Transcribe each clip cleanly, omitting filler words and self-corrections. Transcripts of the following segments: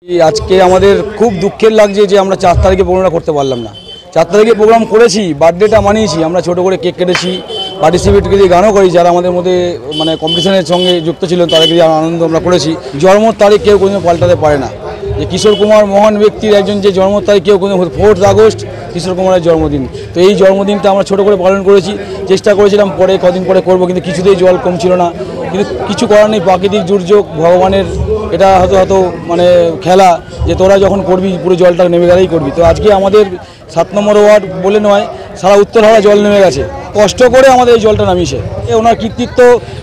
আজকে আমাদের খুব দুঃখের লাগছে যে আমরা 4 তারিখে প্রোগ্রামটা করতে পারলাম না। 4 তারিখে প্রোগ্রাম করেছি, বার্থডেটা মানিয়েছি, আমরা ছোট করে কেক কেটেছি, পার্টিসিপেট করে গানও করি, যারা আমাদের মধ্যে মানে কম্পিটিশনের সঙ্গে যুক্ত ছিল তাদেরকে আনন্দ আমরা করেছি। জন্ম তারিখ কেউ কোনো পাল্টাতে পারে না। যে কিশোর কুমার মহান ব্যক্তির একজন যে জন্ম তারিখ কেউ কোনো 4 আগস্ট কিশোর কুমারের জন্মদিন, তো এই জন্মদিনটা আমরা ছোট করে পালন করেছি। চেষ্টা করেছিলাম পরে কদিন পরে করব, কিন্তু কিছুতেই জল কমছিল না। কিন্তু কিছু করার নেই, প্রাকৃতিক দুর্যোগ, ভগবানের এটা হয়তো মানে খেলা, যে তোরা যখন করবি পুরো জলটা নেমে গেলেই করবি। তো আজকে আমাদের 7 নম্বর ওয়ার্ড বলে নয়, সারা উত্তর হাওড়া জল নেমে গেছে, কষ্ট করে আমাদের এই জলটা নামিয়েছে। ওনার কৃতিত্ব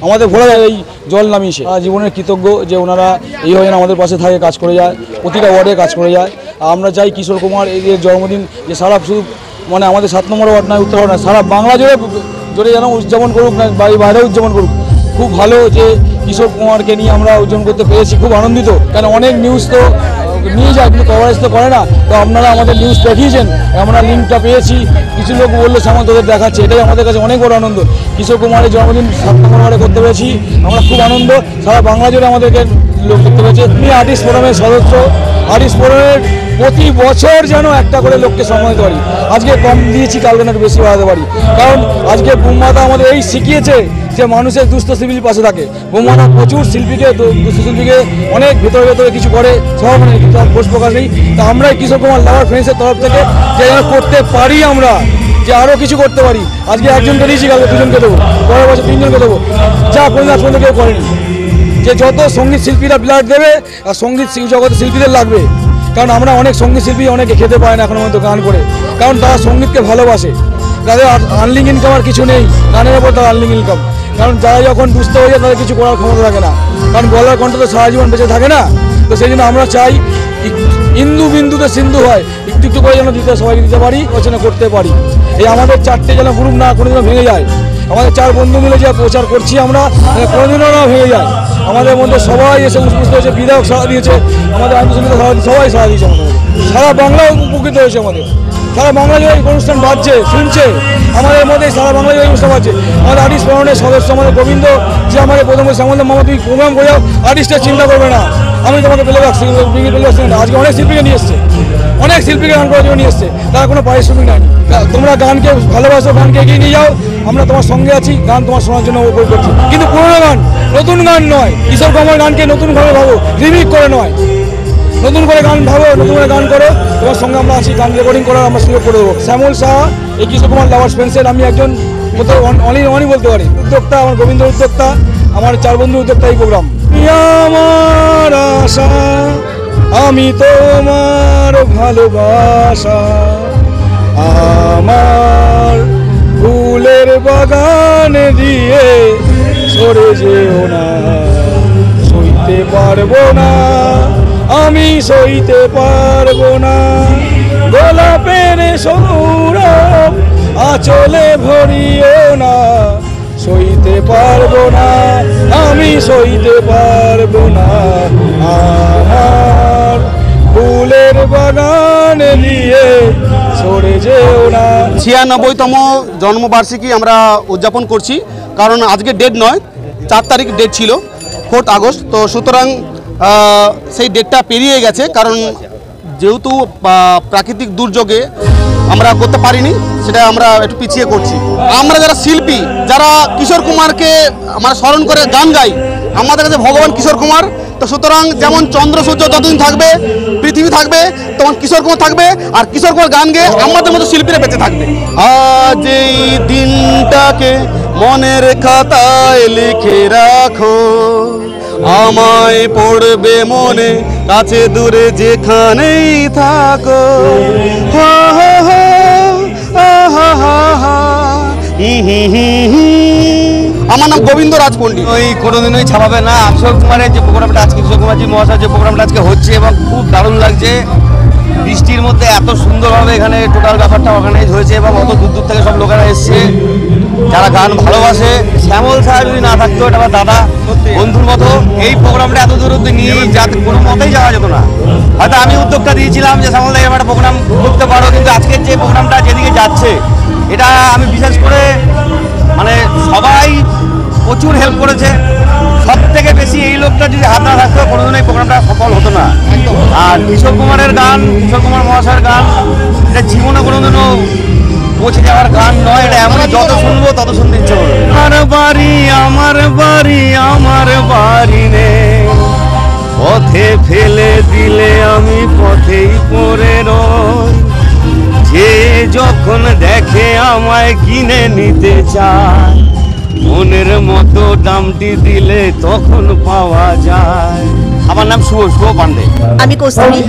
আমাদের ভোলা যায়, এই জল নামিয়েছে। জীবনের কৃতজ্ঞ যে ওনারা এইভাবে আমাদের পাশে থাকে, কাজ করে যায়, প্রতিটা ওয়ার্ডে কাজ করে যায়। আমরা চাই কিশোর কুমার এই জন্মদিন যে সারা শুধু মানে আমাদের 7 নম্বর ওয়ার্ড নয়, উত্তর হাওড়া সারা বাংলা জুড়ে যেন উদযাপন করুক, না বাইরে উদযাপন করুক। খুব ভালো যে কিশোর কুমারকে নিয়ে আমরা উদযাপন করতে পেরেছি, খুব আনন্দিত। কারণ অনেক নিউজ তো নিয়ে যায় কিন্তু কভারেজ তো করে না, তো আপনারা আমাদের নিউজ দেখিয়েছেন, আমরা লিঙ্কটা পেয়েছি, কিছু লোক বললো সামান তোদের দেখাচ্ছে, এটাই আমাদের কাছে অনেক বড় আনন্দ। কিশোর কুমারের জন্মদিন 7 নম্বর ওয়ার্ডে করতে পেরেছি, আমরা খুব আনন্দ। সারা বাংলা জুড়ে আমাদেরকে লোক করতে পেরেছে। আমি আর্টিস্ট ফোরামের সদস্য, আর্টিস্ট ফোরামের প্রতি বছর যেন একটা করে লোককে সম্মানিত পারি। আজকে কম দিয়েছি, কালকে একটু বেশি বাড়াতে পারি, কারণ আজকে বুম্বাদা আমাদের এই শিখিয়েছে যে মানুষের দুস্থ শিল্পীর পাশে থাকে। বুম্বাদা প্রচুর শিল্পীকে, দুস্থ শিল্পীকে অনেক ভেতরে কিছু করে, সব মানে কিন্তু খোঁজ প্রকাশ নেই। তা আমরাই কিশোর কুমার লাভার ফ্রেন্ডসের তরফ থেকে যে যেন করতে পারি, আমরা যে আরও কিছু করতে পারি। আজকে একজনকে দিয়েছি, কালকে 2জনকে দেবো, পরের বছর 3জনকে দেবো, যা কোনো আজ পর্যন্ত কেউ করেনি। যে যত সঙ্গীত শিল্পীরা ব্লাড দেবে আর সঙ্গীত জগতের শিল্পীদের লাগবে, কারণ আমরা অনেক সঙ্গীত শিল্পী অনেকে খেতে পায় না এখনো পর্যন্ত গান করে, কারণ তারা সঙ্গীতকে ভালোবাসে। তাদের আর্নিং ইনকাম আর কিছু নেই, গানের ওপর তার আর্নিং ইনকাম। কারণ যারা যখন দুস্থ হয়ে যায় তাদের কিছু করার ক্ষমতা থাকে না, কারণ গলার কণ্ঠ তো সারা জীবন বেঁচে থাকে না। তো সেই জন্য আমরা চাই ইন্দু বিন্দুতে সিন্ধু হয়, একটু একটু করে যেন দিতে সবাইকে দিতে পারি, রচনা করতে পারি। এই আমাদের 4টে যেন গ্রুপ না কোনোদিনও ভেঙে যায়। আমাদের 4 বন্ধু মিলে যে প্রচার করছি আমরা, কোনোদিনও না ভেঙে যায়। আমাদের মধ্যে সবাই এসে উপস্থিত হয়েছে, বিধায়ক সাড়া দিয়েছে, আমাদের আইনজীবীরা সবাই সাড়া দিয়েছে। আমাদের সারা বাংলাও উপকৃত হয়েছে, আমাদের সারা বাংলা জুড়ে এই অনুষ্ঠান বাজছে, শুনছে, আমাদের মধ্যে সারা বাংলা জুড়ে অনুষ্ঠান বাজছে। আমাদের আর্টিস্ট ফোরামের সদস্য আমাদের গোবিন্দ যে আমাদের প্রথম বলছে, আমাদের মামা তুমি প্রোগ্রাম করে যাও, আর্টিস্টের চিন্তা করবে না, আমি তোমাকে পেলে রাখছি। আজকে অনেক শিল্পীকে নিয়ে এসছে, অনেক শিল্পীকে গান করার জন্য নিয়ে এসছে, তারা কোনো পারিশ্রমিক নেয়নি। তোমরা গানকে ভালোবাসো, গানকে এগিয়ে নিয়ে যাও, আমরা তোমার সঙ্গে আছি, গান তোমার শোনার জন্য উপর করছি। কিন্তু পুরোনো গান, নতুন গান নয়। কিশোর কুমার গানকে নতুনভাবে ভাবো, রিমিক করে নয়, নতুন করে গান ভাবো, নতুন করে গান করো, তোমার সঙ্গে আমরা আছি। গান রেকর্ডিং করার আমরা সুযোগ করে দেবো। শ্যামল শাহ এই কিশোর কুমার লাভার ফ্রেন্ডসের আমি একজন অনই বলতে পারি উদ্যোক্তা, আমার গোবিন্দ উদ্যোক্তা, আমার 4 বন্ধু উদ্যোক্তা এই প্রোগ্রাম। আমার আশা, আমি তোমার ভালোবাসা, আমার ফুলের বাগানে দিয়ে সরে যেও না, সইতে পারবো না, আমি সইতে পারবো না, গোলাপের সৌরভ আঁচলে ভরিও না, সইতে পারবো না, আমি সইতে পারবো না, আমার ফুলের বাগানে নিয়ে সরে যেও না। 96তম জন্মবার্ষিকী আমরা উদযাপন করছি, কারণ আজকে ডেট নয়, 4 তারিখ ডেট ছিল, 4 আগস্ট। তো সুতরাং সেই ডেটটা পেরিয়ে গেছে, কারণ যেহেতু প্রাকৃতিক দুর্যোগে আমরা করতে পারিনি, সেটা আমরা একটু পিছিয়ে করছি। আমরা যারা শিল্পী, যারা কিশোর কুমারকে আমরা স্মরণ করে গান গাই, আমাদের কাছে ভগবান কিশোর কুমার। তো সুতরাং যেমন চন্দ্র সূর্য যতদিন থাকবে, পৃথিবী থাকবে, তখন কিশোর কুমার থাকবে, আর কিশোর কুমার গান গেয়ে আমাদের মতো শিল্পীরা বেঁচে থাকবে। আজ এই দিনটাকে মনের খাতায় লিখে রাখো, আমায় পড়বে মনে, কাছে দূরে যেখানেই থাকো। আমার নাম গোবিন্দ রাজ পণ্ডিত। ওই কোনোদিনই ছাপাবে না কিশোর কুমারের যে প্রোগ্রামটা আজকে, কিশোর কুমারজি মহাশয় যে প্রোগ্রামটা আজকে হচ্ছে, এবং খুব দারুণ লাগছে। বৃষ্টির মধ্যে এত সুন্দরভাবে এখানে টোটাল ব্যাপারটা অর্গানাইজ হয়েছে, এবং অত দূর দূর থেকে সব লোকেরা এসছে যারা গান ভালোবাসে। শ্যামল সাহা যদি না থাকতো, এটা আমার দাদা বন্ধুর মতো, এই প্রোগ্রামটা এত দূর অব্দি নিয়ে যাতে কোনো মতেই যাওয়া যেত না। হয়তো আমি উদ্যোগটা দিয়েছিলাম যে শ্যামল দাই একটা প্রোগ্রাম করতে পারো, কিন্তু আজকের যে প্রোগ্রামটা যেদিকে যাচ্ছে, এটা আমি বিশেষ করে মানে সবাই প্রচুর হেল্প করেছে। সব থেকে বেশি এই লোকটা যদি হাত না থাকতো কোনোদিন এই প্রোগ্রামটা সফল হতো না। আর কিশোর কুমারের গান, কিশোর কুমার মহাশয়ের গান, এটা জীবনে কোনোদিনও পৌঁছে যাওয়ার গান নয়। এটা এমনই যত শুনবো তত শুনতে ইচ্ছে করবে। আমার বাড়ি আমার বাড়ি আমার বাড়ি রে, পথে ফেলে দিলে আমি পথেই পড়ে রই, যে যখন দেখে আমায় কিনে নিতে চায়, মনের মতো দামটি দিলে তখন পাওয়া যায়। আমার নাম শুভ পান্ডে। আমি কস্তুরী,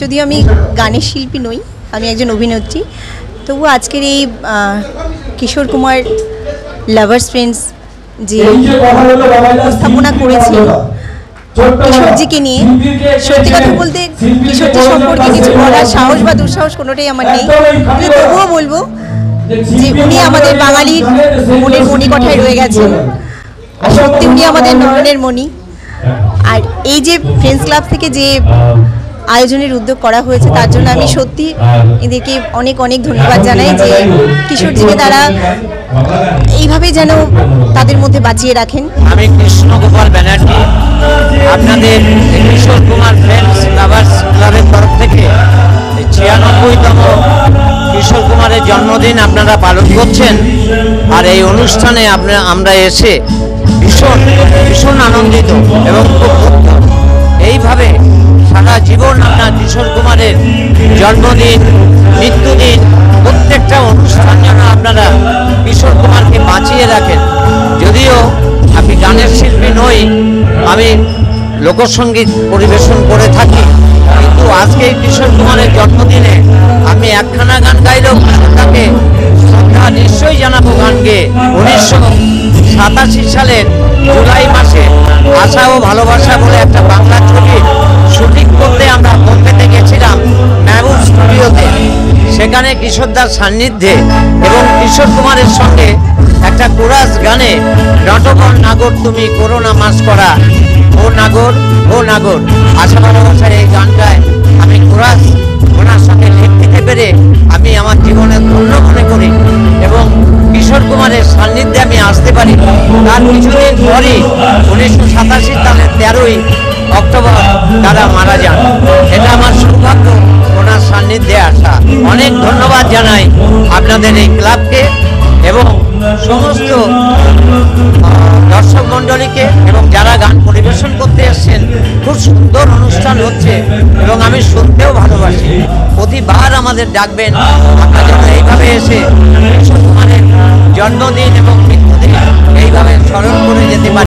যদিও আমি গানের শিল্পী নই, আমি একজন অভিনেত্রী। তবু আজকের এই কিশোর কুমার লাভার্স ফ্রেন্ডস যে উপস্থাপনা করেছে কিশোরজিকে নিয়ে, সত্যি কথা বলতে কিশোরজি সম্পর্কে কিছু বলার সাহস বা দুঃসাহস কোনোটাই আমার নেই, কিন্তু তবুও বলবো যে উনি আমাদের বাঙালির মনের মণিকঠায় রয়ে গেছেন। আর সত্যি উনি আমাদের নয়নের মণি। আর এই যে ফ্রেন্ডস ক্লাব থেকে যে আয়োজনের উদ্যোগ করা হয়েছে তার জন্য আমি সত্যি এদেরকে অনেক অনেক ধন্যবাদ জানাই, যে কিশোরজিকে তারা এইভাবে যেন তাদের মধ্যে বাঁচিয়ে রাখেন। আমি কৃষ্ণগোপাল ব্যানার্জি, আপনাদের কিশোর কুমার ফ্রেন্ডস লাভার্স ক্লাবের তরফ থেকে 96তম কিশোর কুমারের জন্মদিন আপনারা পালন করছেন। আর এই অনুষ্ঠানে আমরা এসে ভীষণ ভীষণ আনন্দিত এবং খুব মুগ্ধ। এইভাবে সারা জীবন আপনার কিশোর কুমারের জন্মদিন, মৃত্যুদিন, প্রত্যেকটা অনুষ্ঠান যেন আপনারা কিশোর কুমারকে বাঁচিয়ে রাখেন। যদিও আমি গানের শিল্পী নই, আমি লোকসঙ্গীত পরিবেশন করে থাকি, কিন্তু আজকে এই কিশোর কুমারের জন্মদিনে আমি একখানা গান গাইলেও তাকে শ্রদ্ধা নিশ্চয়ই জানাবো গান গেয়ে। 1987 সালের জুলাই মাসে আশা ও ভালোবাসা বলে একটা বাংলা ছবি শুটিং করতে আমরা বোম্বেতে গেছিলাম মেহবুব স্টুডিওতে। সেখানে কিশোরদার সান্নিধ্যে এবং কিশোর কুমারের সঙ্গে একটা কোরাস গানে নটবর নাগর তুমি করোনা মাস করা, ও নাগর ও নাগর, আশা ভালোবাসার এই গানটায় আমি কোরাস ওনার সঙ্গে লিখতে পেরে আমি আমার জীবনে ধন্য মনে করি এবং কিশোর কুমারের সান্নিধ্যে আমি আসতে পারি। তার কিছুদিন পরই 1987 সালের 13ই অক্টোবর তারা মারা যান। এটা আমার সৌভাগ্য ওনার সান্নিধ্যে আসা। অনেক ধন্যবাদ জানাই আপনাদের এই ক্লাবকে এবং সমস্ত দর্শক মণ্ডলীকে এবং যারা গান পরিবেশন করতে এসছেন। খুব সুন্দর অনুষ্ঠান হচ্ছে এবং আমি শুনতেও ভালোবাসি। প্রতিবার আমাদের ডাকবেন, আমরা যেন এইভাবে এসে কিশোর কুমারের জন্মদিন এবং মৃত্যুদিন এইভাবে স্মরণ করে যেতে পারি।